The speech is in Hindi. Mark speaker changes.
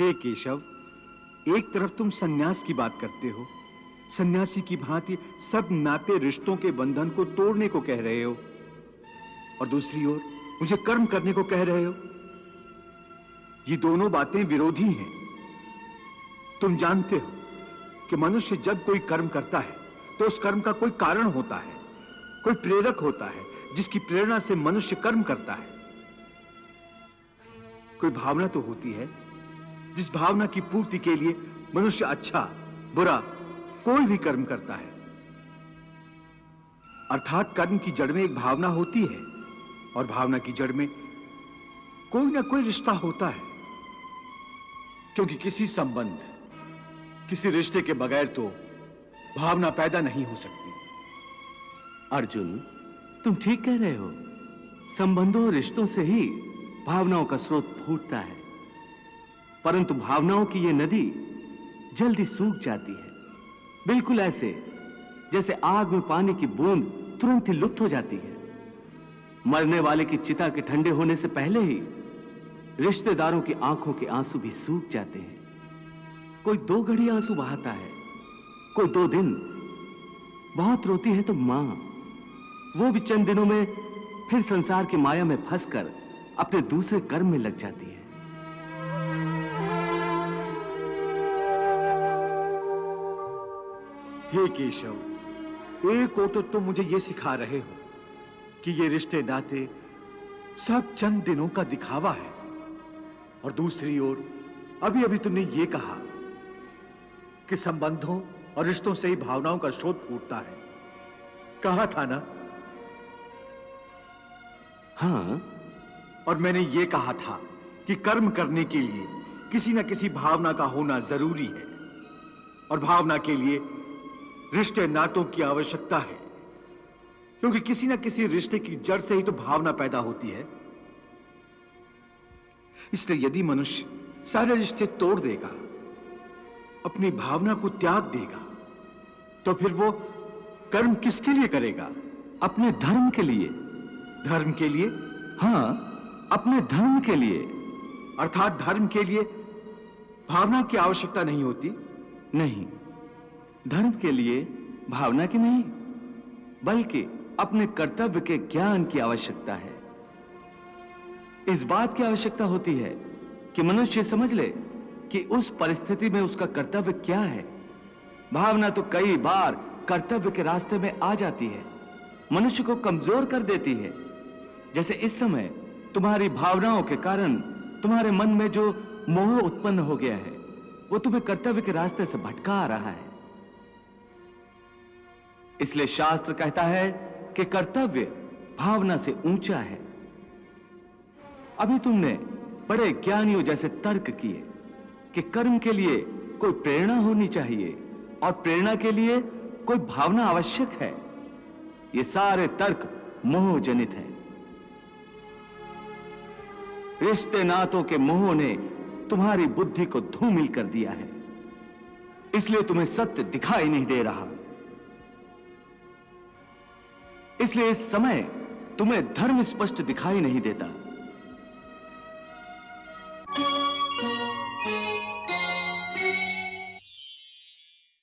Speaker 1: हे केशव, एक तरफ तुम सन्यास की बात करते हो, सन्यासी की भांति सब नाते रिश्तों के बंधन को तोड़ने को कह रहे हो, और दूसरी ओर मुझे कर्म करने को कह रहे हो। ये दोनों बातें विरोधी हैं। तुम जानते हो कि मनुष्य जब कोई कर्म करता है तो उस कर्म का कोई कारण होता है, कोई प्रेरक होता है जिसकी प्रेरणा से मनुष्य कर्म करता है। कोई भावना तो होती है जिस भावना की पूर्ति के लिए मनुष्य अच्छा बुरा कोई भी कर्म करता है। अर्थात कर्म की जड़ में एक भावना होती है और भावना की जड़ में कोई ना कोई रिश्ता होता है, क्योंकि किसी संबंध किसी रिश्ते के बगैर तो भावना पैदा नहीं हो सकती।
Speaker 2: अर्जुन, तुम ठीक कह रहे हो। संबंधों और रिश्तों से ही भावनाओं का स्रोत फूटता है, परंतु भावनाओं की यह नदी जल्दी सूख जाती है, बिल्कुल ऐसे जैसे आग में पानी की बूंद तुरंत ही लुप्त हो जाती है। मरने वाले की चिता के ठंडे होने से पहले ही रिश्तेदारों की आंखों के आंसू भी सूख जाते हैं। कोई 2 घड़ी आंसू बहाता है, कोई 2 दिन। बहुत रोती है तो मां, वो भी चंद दिनों में फिर संसार की माया में फंसकर अपने दूसरे कर्म में लग जाती है।
Speaker 1: हे केशव, एक ओर तो तुम मुझे यह सिखा रहे हो कि ये रिश्ते नाते सब चंद दिनों का दिखावा है, और दूसरी ओर अभी अभी तुमने ये कहा कि संबंधों और रिश्तों से ही भावनाओं का स्रोत फूटता है। कहा था ना?
Speaker 2: हाँ,
Speaker 1: और मैंने ये कहा था कि कर्म करने के लिए किसी न किसी भावना का होना जरूरी है, और भावना के लिए रिश्ते नातों की आवश्यकता है, क्योंकि किसी न किसी रिश्ते की जड़ से ही तो भावना पैदा होती है। इसलिए यदि मनुष्य सारे रिश्ते तोड़ देगा, अपनी भावना को त्याग देगा, तो फिर वो कर्म किसके लिए करेगा?
Speaker 2: अपने धर्म के लिए।
Speaker 1: धर्म के लिए?
Speaker 2: हाँ, अपने धर्म के लिए।
Speaker 1: अर्थात धर्म के लिए भावना की आवश्यकता नहीं होती?
Speaker 2: नहीं, धर्म के लिए भावना की नहीं, बल्कि अपने कर्तव्य के ज्ञान की आवश्यकता है। इस बात की आवश्यकता होती है कि मनुष्य समझ ले कि उस परिस्थिति में उसका कर्तव्य क्या है। भावना तो कई बार कर्तव्य के रास्ते में आ जाती है, मनुष्य को कमजोर कर देती है। जैसे इस समय तुम्हारी भावनाओं के कारण तुम्हारे मन में जो मोह उत्पन्न हो गया है, वो तुम्हें कर्तव्य के रास्ते से भटका आ रहा है। इसलिए शास्त्र कहता है कि कर्तव्य भावना से ऊंचा है। अभी तुमने बड़े ज्ञानियों जैसे तर्क किए कि कर्म के लिए कोई प्रेरणा होनी चाहिए और प्रेरणा के लिए कोई भावना आवश्यक है। ये सारे तर्क मोह जनित हैं। रिश्ते नातों के मोह ने तुम्हारी बुद्धि को धूमिल कर दिया है, इसलिए तुम्हें सत्य दिखाई नहीं दे रहा। इसलिए इस समय तुम्हें धर्म स्पष्ट दिखाई नहीं देता।